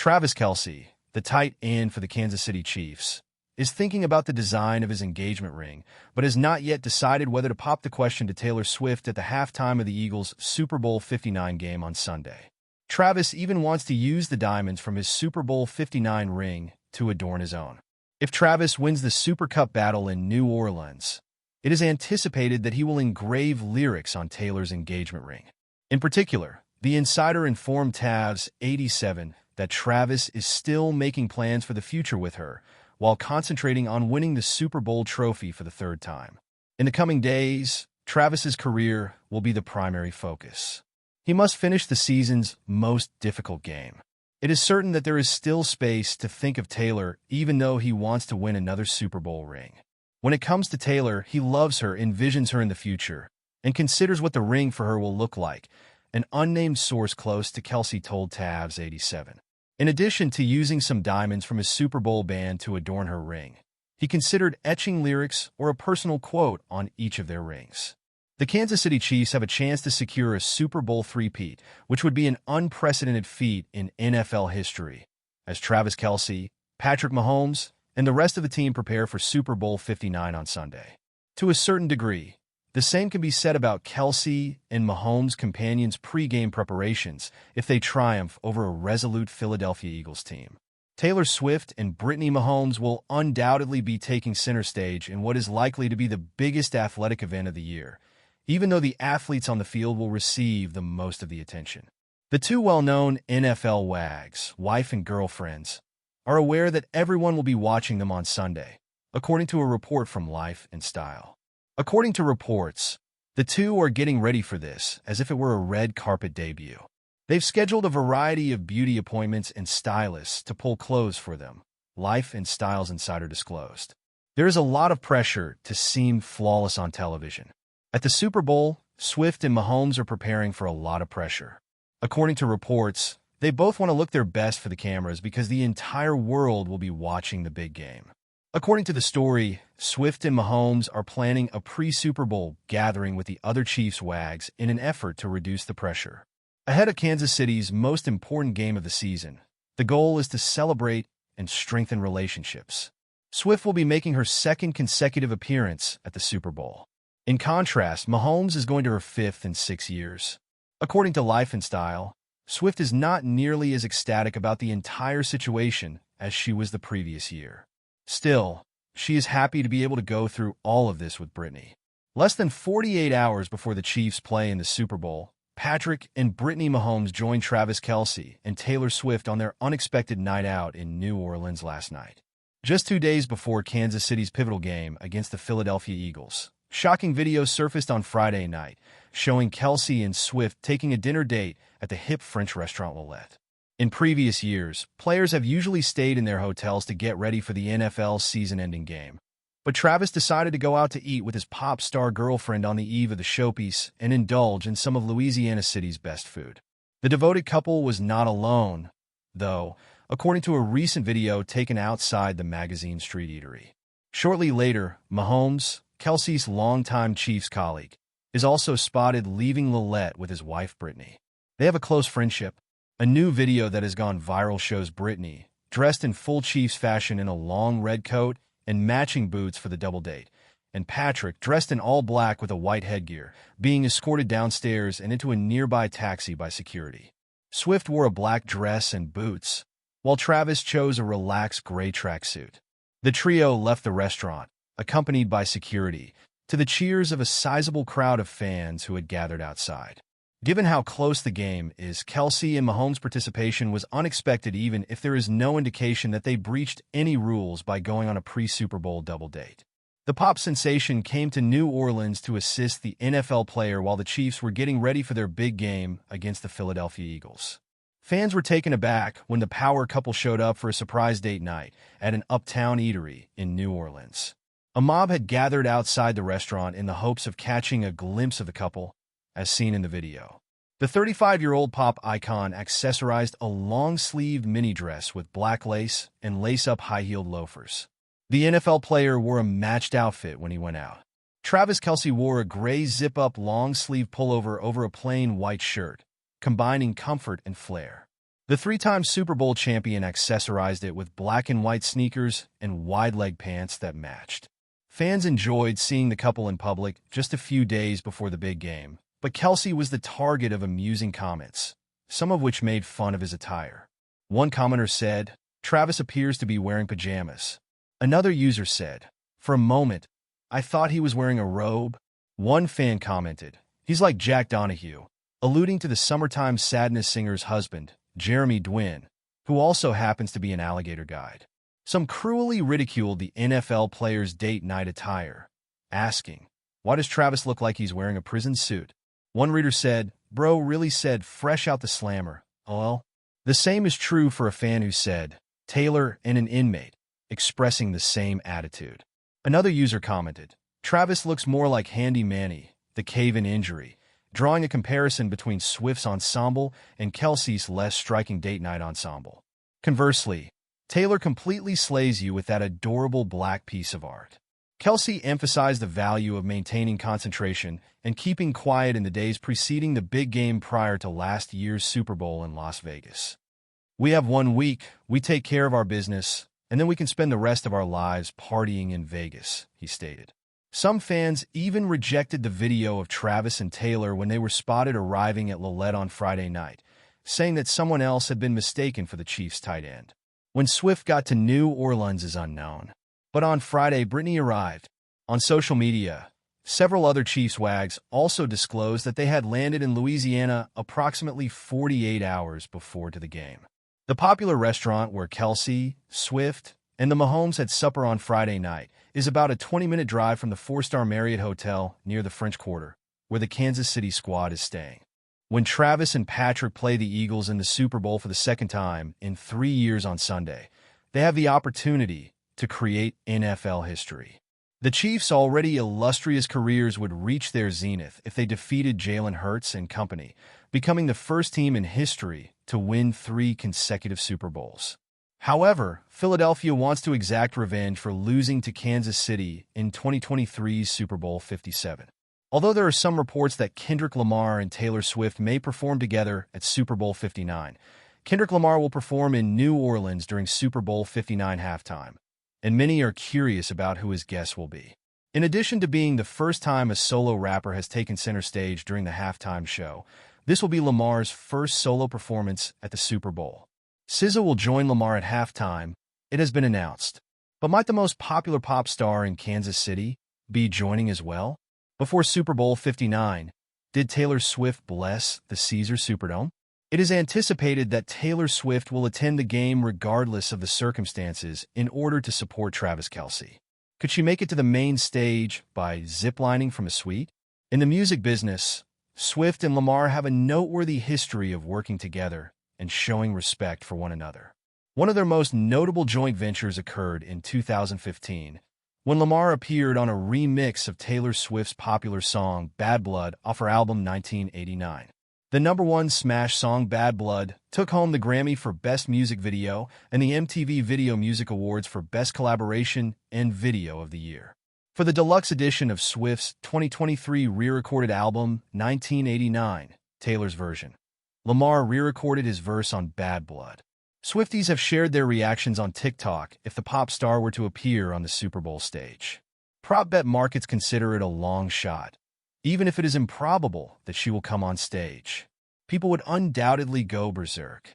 Travis Kelce, the tight end for the Kansas City Chiefs, is thinking about the design of his engagement ring, but has not yet decided whether to pop the question to Taylor Swift at the halftime of the Eagles' Super Bowl 59 game on Sunday. Travis even wants to use the diamonds from his Super Bowl 59 ring to adorn his own. If Travis wins the Super Cup battle in New Orleans, it is anticipated that he will engrave lyrics on Taylor's engagement ring. In particular, the insider informed Tavs 87 that Travis is still making plans for the future with her, while concentrating on winning the Super Bowl trophy for the third time. In the coming days, Travis's career will be the primary focus. He must finish the season's most difficult game. It is certain that there is still space to think of Taylor, even though he wants to win another Super Bowl ring. When it comes to Taylor, he loves her, envisions her in the future, and considers what the ring for her will look like, an unnamed source close to Kelce told Tavs 87. In addition to using some diamonds from his Super Bowl band to adorn her ring, he considered etching lyrics or a personal quote on each of their rings. The Kansas City Chiefs have a chance to secure a Super Bowl three-peat, which would be an unprecedented feat in NFL history, as Travis Kelce, Patrick Mahomes, and the rest of the team prepare for Super Bowl 59 on Sunday. To a certain degree, the same can be said about Kelce and Mahomes' companions' pre-game preparations if they triumph over a resolute Philadelphia Eagles team. Taylor Swift and Brittany Mahomes will undoubtedly be taking center stage in what is likely to be the biggest athletic event of the year, even though the athletes on the field will receive the most of the attention. The two well-known NFL wags, wife and girlfriends, are aware that everyone will be watching them on Sunday, according to a report from Life and Style. According to reports, the two are getting ready for this as if it were a red carpet debut. They've scheduled a variety of beauty appointments and stylists to pull clothes for them, Life and Style's insider disclosed. There is a lot of pressure to seem flawless on television. At the Super Bowl, Swift and Mahomes are preparing for a lot of pressure. According to reports, they both want to look their best for the cameras because the entire world will be watching the big game. According to the story, Swift and Mahomes are planning a pre-Super Bowl gathering with the other Chiefs wags in an effort to reduce the pressure. Ahead of Kansas City's most important game of the season, the goal is to celebrate and strengthen relationships. Swift will be making her second consecutive appearance at the Super Bowl. In contrast, Mahomes is going to her fifth in 6 years. According to Life and Style, Swift is not nearly as ecstatic about the entire situation as she was the previous year. Still, she is happy to be able to go through all of this with Brittany. Less than 48 hours before the Chiefs play in the Super Bowl, Patrick and Brittany Mahomes joined Travis Kelce and Taylor Swift on their unexpected night out in New Orleans last night. Just 2 days before Kansas City's pivotal game against the Philadelphia Eagles, shocking videos surfaced on Friday night, showing Kelce and Swift taking a dinner date at the hip French restaurant Lillet. In previous years, players have usually stayed in their hotels to get ready for the NFL season-ending game. But Travis decided to go out to eat with his pop star girlfriend on the eve of the showpiece and indulge in some of Louisiana City's best food. The devoted couple was not alone, though, according to a recent video taken outside the Magazine Street Eatery. Shortly later, Mahomes, Kelce's longtime Chiefs colleague, is also spotted leaving Lillet with his wife Brittany. They have a close friendship. A new video that has gone viral shows Brittany, dressed in full Chiefs fashion in a long red coat and matching boots for the double date, and Patrick, dressed in all black with a white headgear, being escorted downstairs and into a nearby taxi by security. Swift wore a black dress and boots, while Travis chose a relaxed gray tracksuit. The trio left the restaurant, accompanied by security, to the cheers of a sizable crowd of fans who had gathered outside. Given how close the game is, Kelce and Mahomes' participation was unexpected even if there is no indication that they breached any rules by going on a pre-Super Bowl double date. The pop sensation came to New Orleans to assist the NFL player while the Chiefs were getting ready for their big game against the Philadelphia Eagles. Fans were taken aback when the power couple showed up for a surprise date night at an uptown eatery in New Orleans. A mob had gathered outside the restaurant in the hopes of catching a glimpse of the couple, as seen in the video. The 35-year-old pop icon accessorized a long-sleeved mini dress with black lace and lace-up high-heeled loafers. The NFL player wore a matched outfit when he went out. Travis Kelce wore a gray zip-up long-sleeve pullover over a plain white shirt, combining comfort and flair. The three-time Super Bowl champion accessorized it with black and white sneakers and wide-leg pants that matched. Fans enjoyed seeing the couple in public just a few days before the big game, but Kelce was the target of amusing comments, some of which made fun of his attire. One commenter said, "Travis appears to be wearing pajamas." Another user said, "For a moment, I thought he was wearing a robe." One fan commented, "He's like Jack Donahue," alluding to the Summertime Sadness singer's husband, Jeremy Dwin, who also happens to be an alligator guide. Some cruelly ridiculed the NFL player's date night attire, asking, "Why does Travis look like he's wearing a prison suit?" One reader said, "Bro really said fresh out the slammer, lol." The same is true for a fan who said, "Taylor and an inmate," expressing the same attitude. Another user commented, "Travis looks more like Handy Manny, the cave-in injury," drawing a comparison between Swift's ensemble and Kelce's less striking date night ensemble. Conversely, Taylor completely slays you with that adorable black piece of art. Kelce emphasized the value of maintaining concentration and keeping quiet in the days preceding the big game prior to last year's Super Bowl in Las Vegas. "We have 1 week, we take care of our business, and then we can spend the rest of our lives partying in Vegas," he stated. Some fans even rejected the video of Travis and Taylor when they were spotted arriving at Lillette on Friday night, saying that someone else had been mistaken for the Chiefs' tight end. When Swift got to New Orleans is unknown. But on Friday, Britney arrived. On social media, several other Chiefs wags also disclosed that they had landed in Louisiana approximately 48 hours before to the game. The popular restaurant where Kelce, Swift, and the Mahomes had supper on Friday night is about a 20-minute drive from the 4-star Marriott Hotel near the French Quarter, where the Kansas City squad is staying. When Travis and Patrick play the Eagles in the Super Bowl for the second time in 3 years on Sunday, they have the opportunity to create NFL history. The Chiefs' already illustrious careers would reach their zenith if they defeated Jalen Hurts and company, becoming the first team in history to win 3 consecutive Super Bowls. However, Philadelphia wants to exact revenge for losing to Kansas City in 2023's Super Bowl 57. Although there are some reports that Kendrick Lamar and Taylor Swift may perform together at Super Bowl 59, Kendrick Lamar will perform in New Orleans during Super Bowl 59 halftime, and many are curious about who his guests will be. In addition to being the first time a solo rapper has taken center stage during the halftime show, this will be Lamar's first solo performance at the Super Bowl. SZA will join Lamar at halftime, it has been announced. But might the most popular pop star in Kansas City be joining as well? Before Super Bowl 59, did Taylor Swift bless the Caesars Superdome? It is anticipated that Taylor Swift will attend the game regardless of the circumstances in order to support Travis Kelce. Could she make it to the main stage by ziplining from a suite? In the music business, Swift and Lamar have a noteworthy history of working together and showing respect for one another. One of their most notable joint ventures occurred in 2015, when Lamar appeared on a remix of Taylor Swift's popular song Bad Blood off her album 1989. The #1 smash song Bad Blood took home the Grammy for Best Music Video and the MTV Video Music Awards for Best Collaboration and Video of the Year. For the deluxe edition of Swift's 2023 re-recorded album 1989, Taylor's version, Lamar re-recorded his verse on Bad Blood. Swifties have shared their reactions on TikTok if the pop star were to appear on the Super Bowl stage. Prop bet markets consider it a long shot. Even if it is improbable that she will come on stage, people would undoubtedly go berserk.